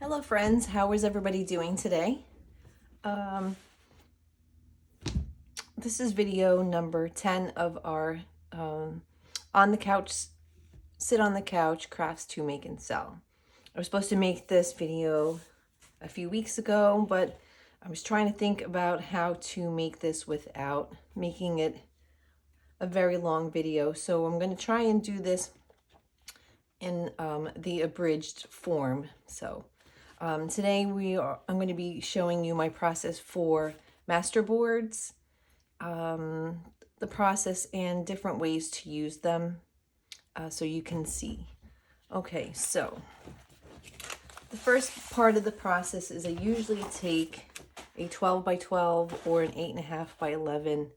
Hello friends, how is everybody doing today? This is video number 10 of our on the couch, sit on the couch, crafts to make and sell. I was supposed to make this video a few weeks ago, but I was trying to think about how to make this without making it a very long video. So I'm going to try and do this in the abridged form. So today I'm going to be showing you my process for Masterboards, the process and different ways to use them so you can see. Okay, so the first part of the process is I usually take a 12 by 12 or an 8.5 by 11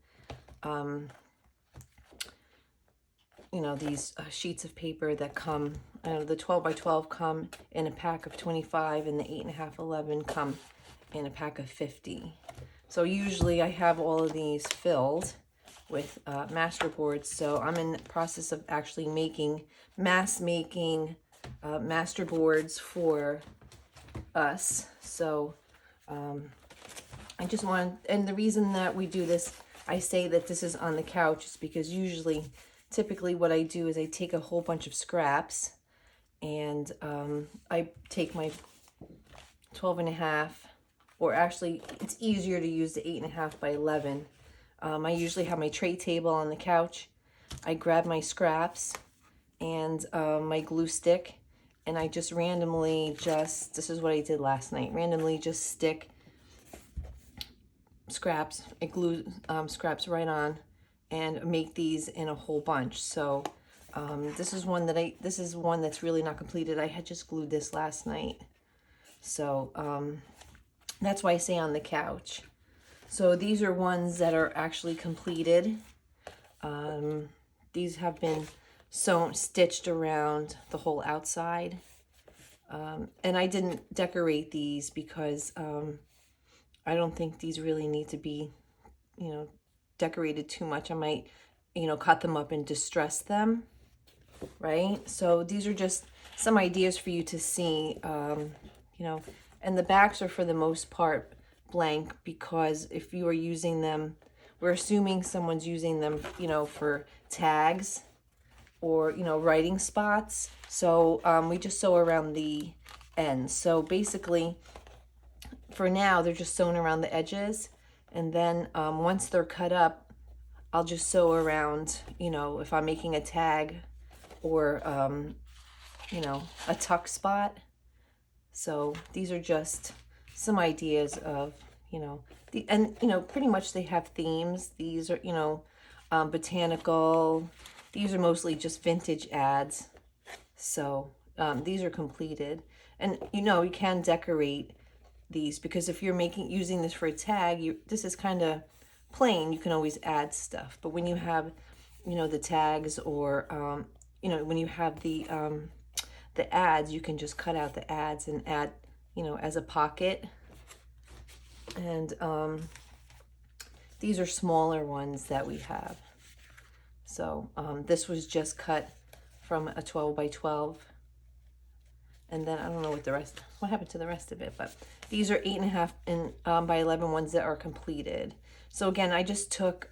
these sheets of paper that come, the 12 by 12 come in a pack of 25 and the 8.5, 11 come in a pack of 50. So usually I have all of these filled with Masterboards. So I'm in the process of actually mass making Masterboards for us. So I just want, and the reason that we do this, I say that this is on the couch, is because typically what I do is I take a whole bunch of scraps and I take my 12.5, or actually it's easier to use the 8.5 by 11. I usually have my tray table on the couch. I grab my scraps and my glue stick, and I just randomly this is what I did last night, randomly just stick scraps, I glue scraps right on and make these in a whole bunch. So this is one that's really not completed. I had just glued this last night. So that's why I say on the couch. So these are ones that are actually completed. These have been stitched around the whole outside. And I didn't decorate these because I don't think these really need to be, decorated too much. I might, cut them up and distress them, right? So these are just some ideas for you to see, and the backs are for the most part blank, because if you are using them, we're assuming someone's using them, for tags or, writing spots. So we just sew around the ends. So basically, for now, they're just sewn around the edges. And then once they're cut up, I'll just sew around, if I'm making a tag or, a tuck spot. So these are just some ideas of, pretty much they have themes. These are, botanical. These are mostly just vintage ads. So these are completed. And, you can decorate these, because if you're using this for a tag, this is kind of plain. You can always add stuff. But when you have, the tags, or, when you have the ads, you can just cut out the ads and add, as a pocket. And these are smaller ones that we have. So this was just cut from a 12 by 12. And then I don't know what happened to the rest of it, but these are 8.5 and by 11 ones that are completed. So again, I just took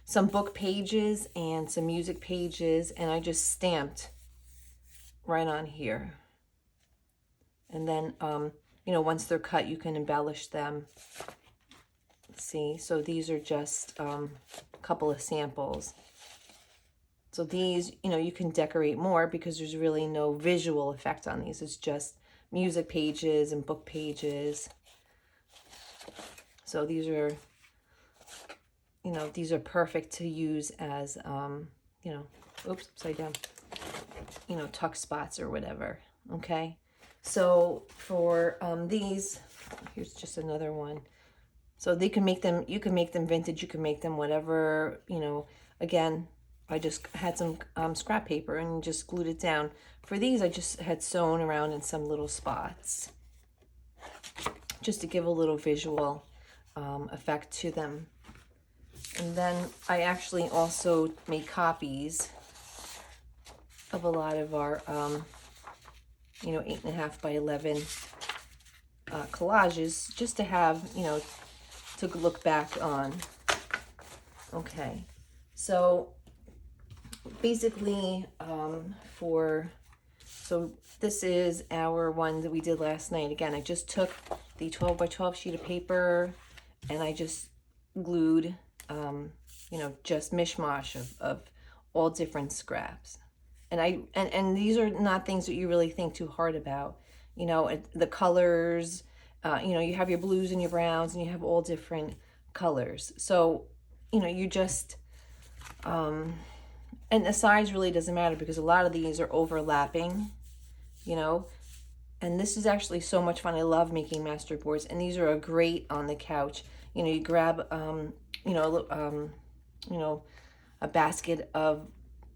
some book pages and some music pages, and I just stamped right on here. And then, once they're cut, you can embellish them. See, so these are just a couple of samples. So these, you can decorate more, because there's really no visual effect on these. It's just music pages and book pages. So these are, these are perfect to use as, oops, upside down, tuck spots or whatever. Okay. So for these, here's just another one. So you can make them vintage, you can make them whatever, again, I just had some scrap paper and just glued it down. For these, I just had sewn around in some little spots, just to give a little visual effect to them. And then I actually also made copies of a lot of our you know, 8.5 by 11 collages, just to have, you know, to look back on. Okay, so basically so this is our one that we did last night. Again, I just took the 12 by 12 sheet of paper and I just glued, you know, just mishmash of all different scraps. And these are not things that you really think too hard about. You know, the colors, you know, you have your blues and your browns and you have all different colors. So, you know, you just, and the size really doesn't matter because a lot of these are overlapping, you know, and this is actually so much fun. I love making masterboards, and these are a great on the couch. You know, you grab, you know, a basket of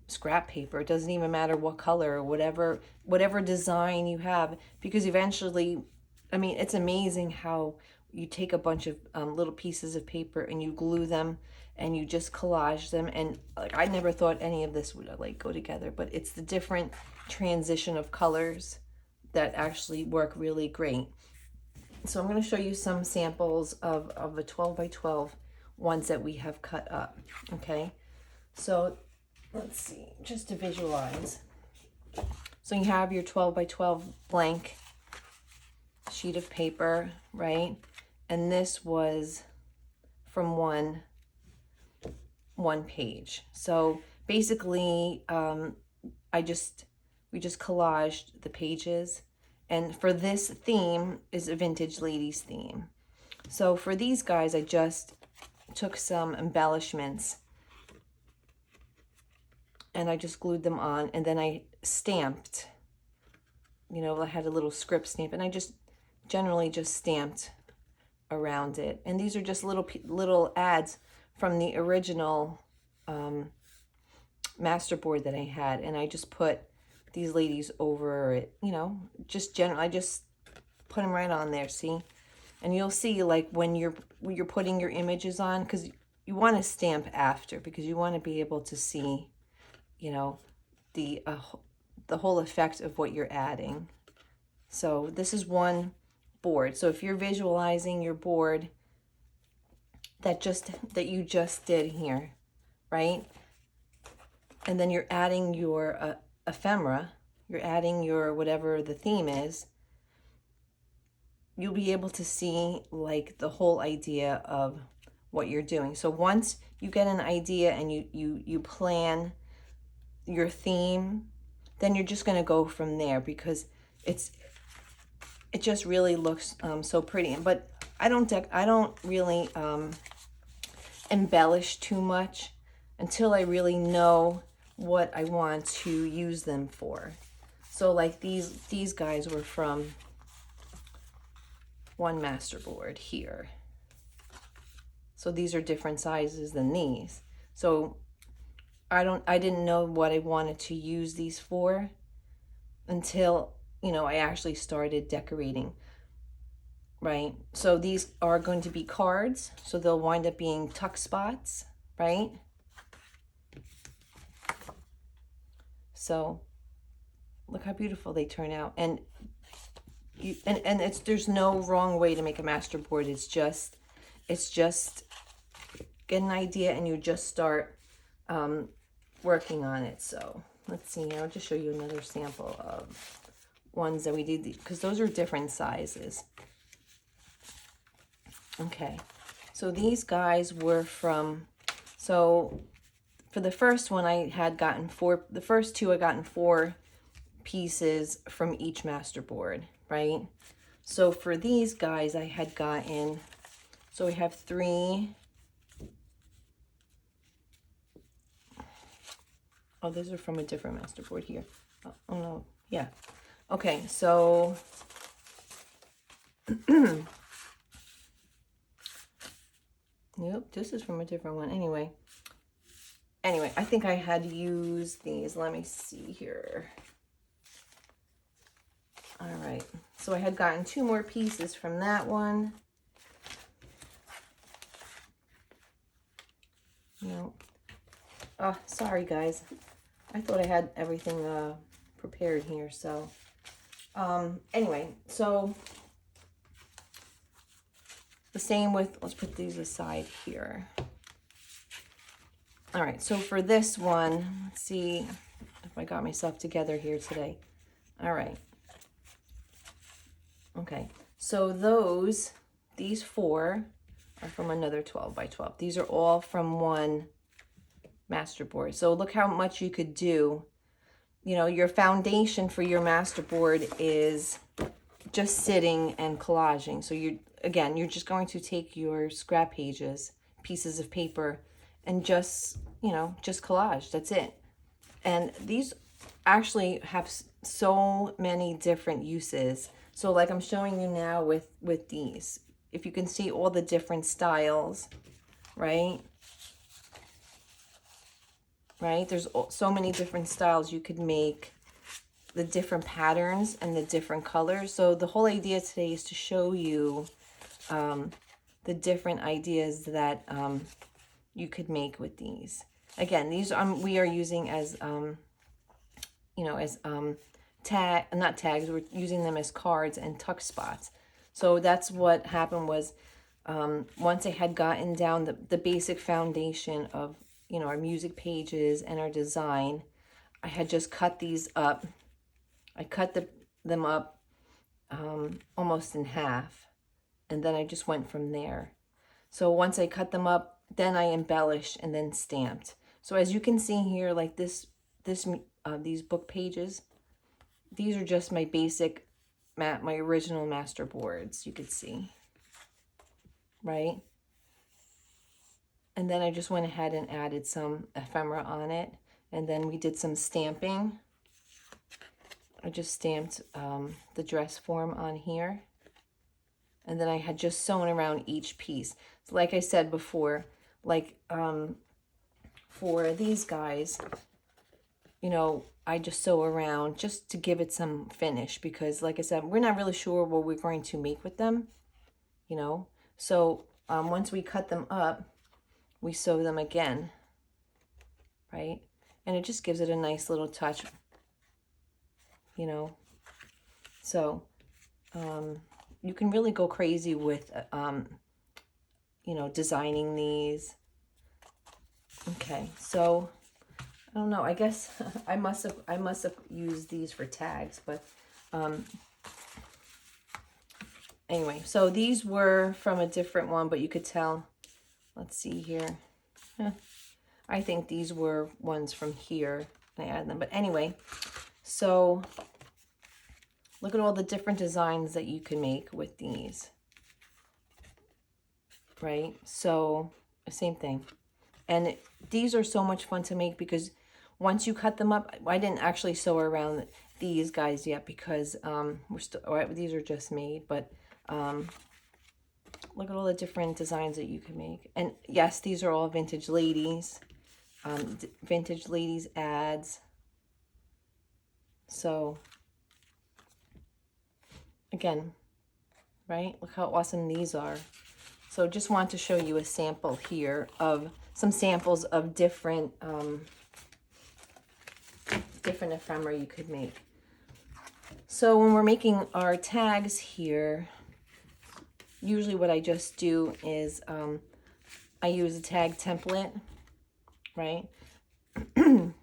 scrap paper. It doesn't even matter what color or whatever design you have, because eventually, I mean, it's amazing how you take a bunch of little pieces of paper and you glue them and you just collage them. And like, I never thought any of this would like go together, but it's the different transition of colors that actually work really great. So I'm going to show you some samples of a 12 by 12 ones that we have cut up. Okay, so let's see, just to visualize. So you have your 12 by 12 blank sheet of paper, right? And this was from one page. So basically, we just collaged the pages. And for this theme is a vintage ladies theme. So for these guys, I just took some embellishments and I just glued them on, and then I stamped, you know, I had a little script stamp, and I just generally just stamped around it. And these are just little ads from the original masterboard that I had, and I just put these ladies over it, you know, just I just put them right on there, see? And you'll see, like, when you're putting your images on, because you want to stamp after, because you want to be able to see, you know, the whole effect of what you're adding. So this is one board. So if you're visualizing your board that you just did here, right? And then you're adding your ephemera, you're adding your whatever the theme is, you'll be able to see like the whole idea of what you're doing. So once you get an idea and you plan your theme, then you're just going to go from there, because it just really looks so pretty. But I don't really embellish too much until I really know what I want to use them for. So like these guys were from one masterboard here. So these are different sizes than these. So I didn't know what I wanted to use these for until, you know, I actually started decorating, right? So these are going to be cards, so they'll wind up being tuck spots, right? So look how beautiful they turn out. And there's no wrong way to make a masterboard. It's just get an idea and you just start working on it. So let's see here. I'll just show you another sample of ones that we did, because those are different sizes. Okay, so these guys were from, so for the first one I had gotten the first two I gotten 4 pieces from each masterboard, right? So for these guys I had gotten, so we have 3. Oh, those are from a different masterboard here. Oh no, yeah. Okay, so nope, this is from a different one. Anyway, I think I had used these. Let me see here. All right, so I had gotten 2 more pieces from that one. No. Oh, sorry guys. I thought I had everything prepared here, so Anyway, so the same with, let's put these aside here. All right, so for this one, let's see if I got myself together here today. All right. Okay, so these 4 are from another 12 by 12. These are all from one Masterboard. So look how much you could do. You know, your foundation for your Masterboard is just sitting and collaging. So you're just going to take your scrap pages, pieces of paper, and just, you know, just collage. That's it. And these actually have so many different uses. So like I'm showing you now with these, if you can see all the different styles, right? Right? There's so many different styles you could make, the different patterns and the different colors. So the whole idea today is to show you the different ideas that you could make with these. Again, these we are using as, you know, as not tags, we're using them as cards and tuck spots. So that's what happened was, once I had gotten down the basic foundation of, you know, our music pages and our design, I had just cut these up. I cut them up almost in half, and then I just went from there. So once I cut them up, then I embellished and then stamped. So as you can see here, like these book pages, these are just my basic, my original Masterboards, you could see, right? And then I just went ahead and added some ephemera on it. And then we did some stamping. I just stamped the dress form on here. And then I had just sewn around each piece. So like I said before, like for these guys, you know, I just sew around just to give it some finish, because like I said, we're not really sure what we're going to make with them, you know. So once we cut them up, we sew them again, right? And it just gives it a nice little touch, you know. So you can really go crazy with, you know, designing these. Okay, so I don't know. I guess I must have used these for tags, but anyway. So these were from a different one, but you could tell. Let's see here. I think these were ones from here. I added them, but anyway. So look at all the different designs that you can make with these, right? So same thing. And these are so much fun to make because once you cut them up, I didn't actually sew around these guys yet because we're still, these are just made, but look at all the different designs that you can make. And yes, these are all vintage ladies, vintage ladies ads. So again, right? Look how awesome these are. So just want to show you a sample here of some samples of different different ephemera you could make. So when we're making our tags here, usually what I just do is I use a tag template, right? And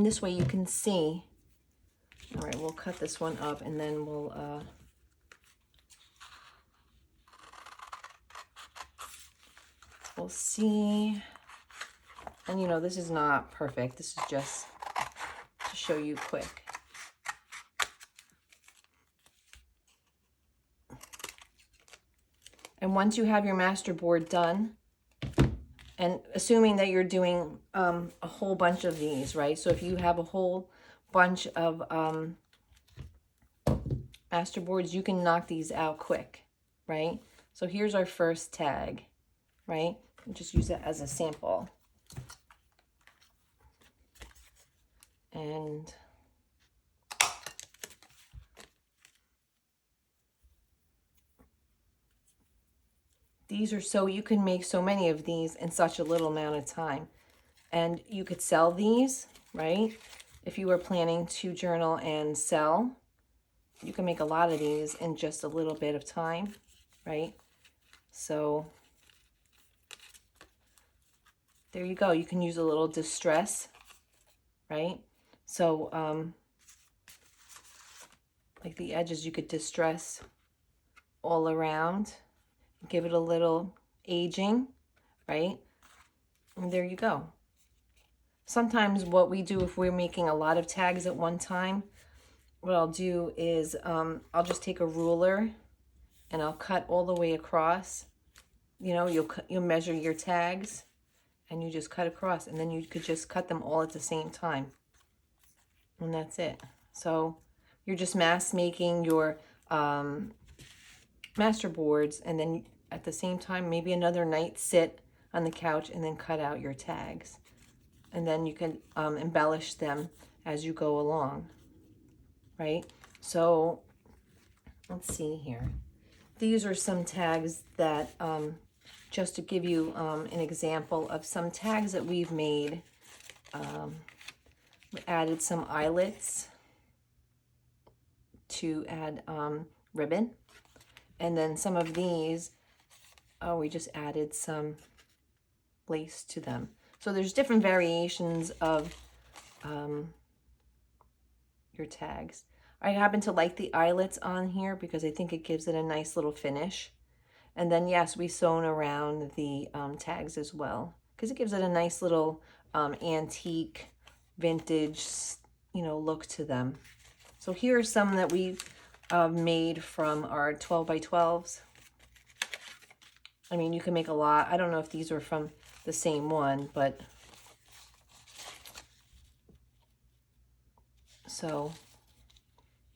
this way you can see. All right, we'll cut this one up and then we'll see. And you know, this is not perfect. This is just to show you quick. And once you have your Masterboard done, and assuming that you're doing a whole bunch of these, right? So if you have a whole bunch of Masterboards, you can knock these out quick, right? So here's our first tag, right? Just use it as a sample. And these are so, you can make so many of these in such a little amount of time. And you could sell these, right? If you were planning to journal and sell, you can make a lot of these in just a little bit of time, right? So there you go. You can use a little distress, right? So like the edges, you could distress all around, give it a little aging, right? And there you go. Sometimes what we do if we're making a lot of tags at one time, what I'll do is I'll just take a ruler and I'll cut all the way across. You know, you'll measure your tags and you just cut across, and then you could just cut them all at the same time. And that's it. So you're just mass making your masterboards, and then at the same time, maybe another night sit on the couch and then cut out your tags. And then you can embellish them as you go along, right? So let's see here. These are some tags that, just to give you an example of some tags that we've made. We added some eyelets to add ribbon. And then some of these, we just added some lace to them. So there's different variations of your tags. I happen to like the eyelets on here because I think it gives it a nice little finish. And then yes, we sewn around the tags as well because it gives it a nice little antique, vintage, look to them. So here are some that we made from our 12 by 12s. I mean, you can make a lot. I don't know if these were from the same one, but so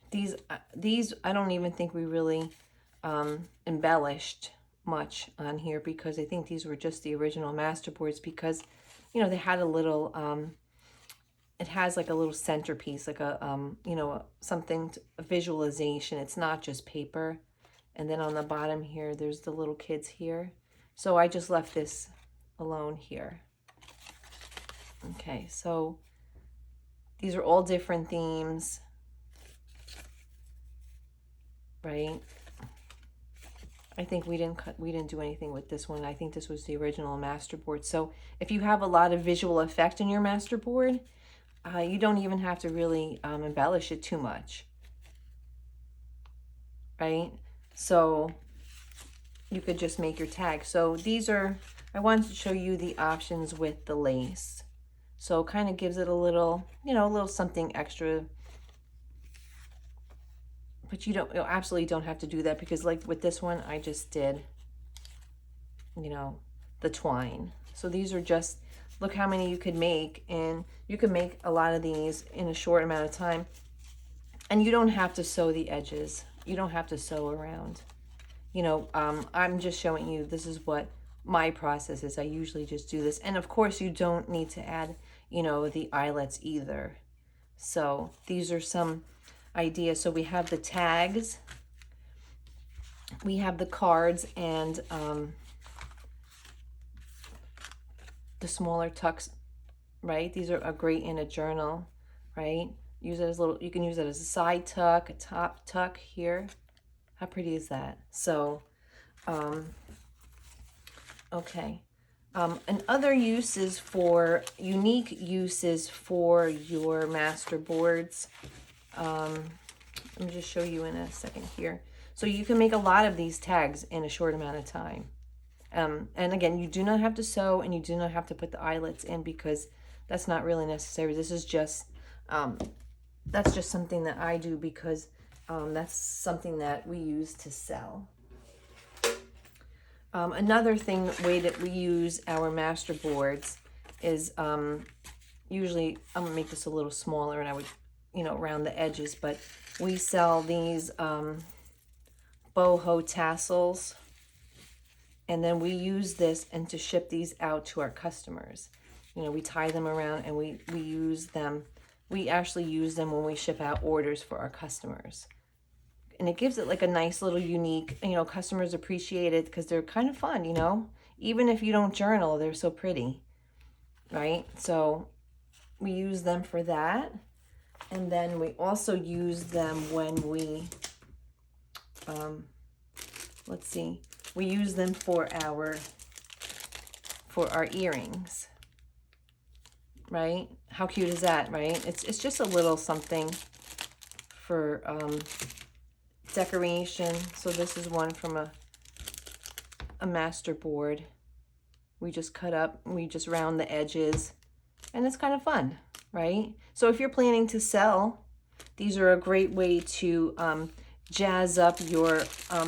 these I don't even think we really embellished much on here because I think these were just the original masterboards because, they had a little, it has like a little centerpiece, like a, something, a visualization. It's not just paper. And then on the bottom here, there's the little kids here. So I just left this alone here. Okay, so these are all different themes, right? I think we didn't do anything with this one. I think this was the original masterboard. So if you have a lot of visual effect in your masterboard, you don't even have to really embellish it too much, right? So you could just make your tag. So these are, I wanted to show you the options with the lace. So it kind of gives it a little, a little something extra. But you absolutely don't have to do that because like with this one, I just did, the twine. So these are just, look how many you could make, and you can make a lot of these in a short amount of time. And you don't have to sew the edges. You don't have to sew around. I'm just showing you, this is what my process is. I usually just do this. And of course you don't need to add, the eyelets either. So these are some ideas. So we have the tags, we have the cards, and the smaller tucks, right? These are great in a journal, right? Use it as you can use it as a side tuck, a top tuck here. How pretty is that? So, okay. And other uses unique uses for your masterboards. Let me just show you in a second here. So you can make a lot of these tags in a short amount of time. And again, you do not have to sew and you do not have to put the eyelets in because that's not really necessary. This is just, that's just something that I do because that's something that we use to sell. Another way that we use our masterboards is usually, I'm gonna make this a little smaller and I would, around the edges, but we sell these boho tassels, and then we use this and to ship these out to our customers. We tie them around and we use them. We actually use them when we ship out orders for our customers. And it gives it like a nice little unique, customers appreciate it because they're kind of fun, even if you don't journal, they're so pretty, right? So we use them for that. And then we also use them when we, let's see, we use them for our earrings, right? How cute is that, right? It's just a little something for decoration. So this is one from a Masterboard. We just cut up, we just round the edges, and it's kind of fun, right? So if you're planning to sell, these are a great way to jazz up your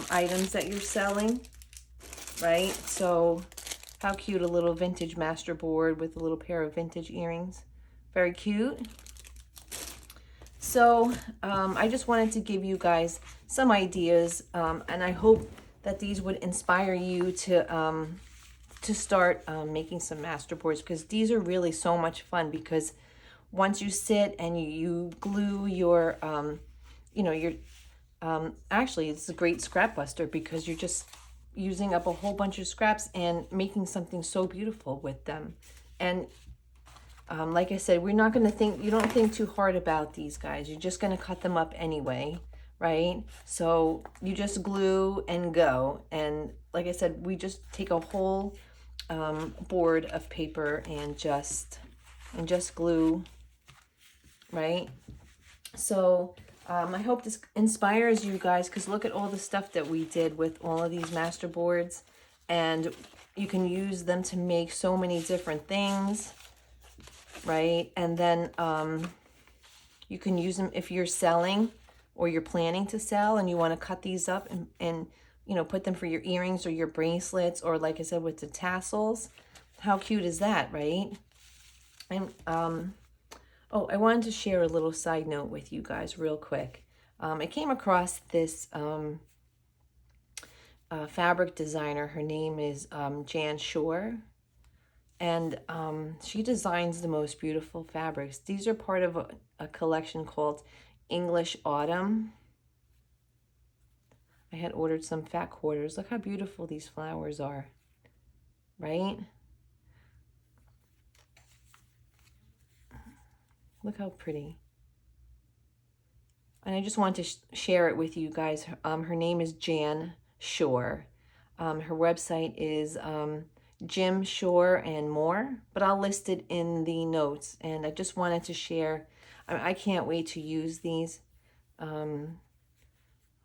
items that you're selling, right? So how cute, a little vintage Masterboard with a little pair of vintage earrings. Very cute. So I just wanted to give you guys some ideas, and I hope that these would inspire you to start making some Masterboards, because these are really so much fun. Because once you sit and you glue your, you know, your, actually it's a great scrap buster, because you're just using up a whole bunch of scraps and making something so beautiful with them. And like I said, we're not going to think, you don't think too hard about these guys. You're just going to cut them up anyway, right? So you just glue and go. And like I said, we just take a whole board of paper and just glue, right? So I hope this inspires you guys, because look at all the stuff that we did with all of these Masterboards, and you can use them to make so many different things, right? And then you can use them if you're selling or you're planning to sell and you want to cut these up and you know, put them for your earrings or your bracelets, or like I said, with the tassels. How cute is that, right? And oh, I wanted to share a little side note with you guys real quick. I came across this fabric designer. Her name is Jan Shore. And she designs the most beautiful fabrics. These are part of a collection called English Autumn. I had ordered some fat quarters. Look how beautiful these flowers are, right? Look how pretty. And I just wanted to share it with you guys. Her name is Jan Shore. Her website is Jim Shore and more, but I'll list it in the notes. And I just wanted to share. I can't wait to use these.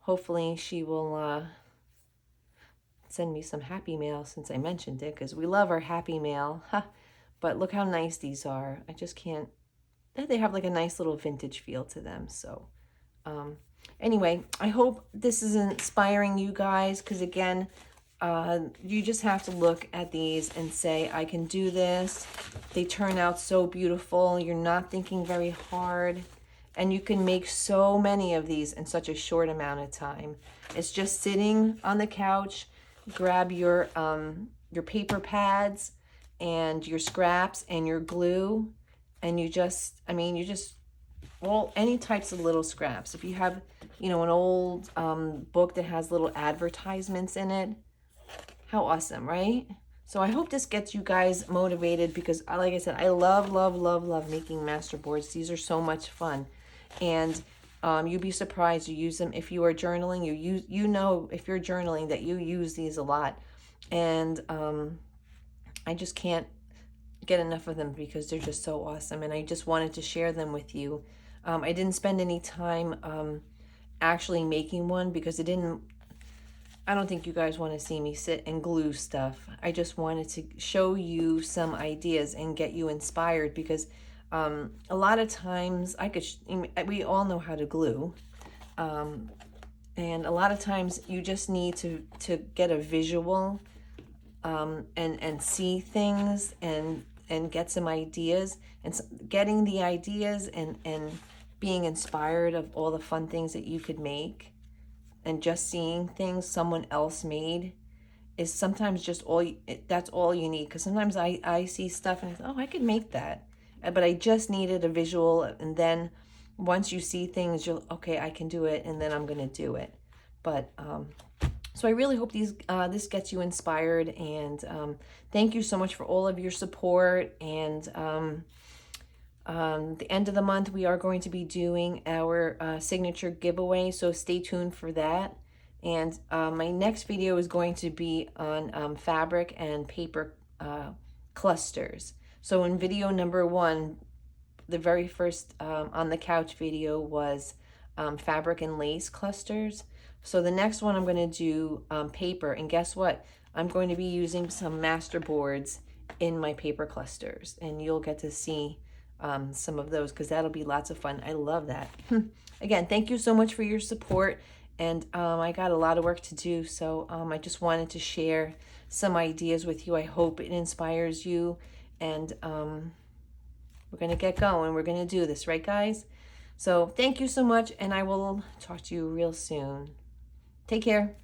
Hopefully she will send me some happy mail since I mentioned it, because we love our happy mail. But look how nice these are. I just can't. They have like a nice little vintage feel to them. So anyway, I hope this is inspiring you guys, because again, you just have to look at these and say, I can do this. They turn out so beautiful. You're not thinking very hard. And you can make so many of these in such a short amount of time. It's just sitting on the couch, grab your paper pads and your scraps and your glue, and you just, well, any types of little scraps. If you have, you know, an old book that has little advertisements in it, how awesome, right? So I hope this gets you guys motivated, because like I said, I love making Masterboards. These are so much fun. And you'd be surprised. You use them if you are journaling. You know, if you're journaling, that you use these a lot. And I just can't get enough of them, because they're just so awesome. And I just wanted to share them with you. I didn't spend any time actually making one, because I don't think you guys want to see me sit and glue stuff. I just wanted to show you some ideas and get you inspired, because a lot of times we all know how to glue. And a lot of times you just need to get a visual and see things and get some ideas, and getting the ideas and being inspired of all the fun things that you could make, and just seeing things someone else made is sometimes just that's all you need. Because sometimes I see stuff and I think, oh, I could make that, but I just needed a visual. And then once you see things, you're okay, I can do it, and then I'm gonna do it. But so I really hope this gets you inspired, and thank you so much for all of your support. And The end of the month, we are going to be doing our signature giveaway, so stay tuned for that. And my next video is going to be on fabric and paper clusters. So in video number 1, the very first on the couch video was fabric and lace clusters. So the next one I'm going to do paper, and guess what? I'm going to be using some Masterboards in my paper clusters, and you'll get to see some of those because that'll be lots of fun. I love that. Again, thank you so much for your support, and I got a lot of work to do, so I just wanted to share some ideas with you. I hope it inspires you, and we're going to get going. We're going to do this, right, guys? So thank you so much, and I will talk to you real soon. Take care.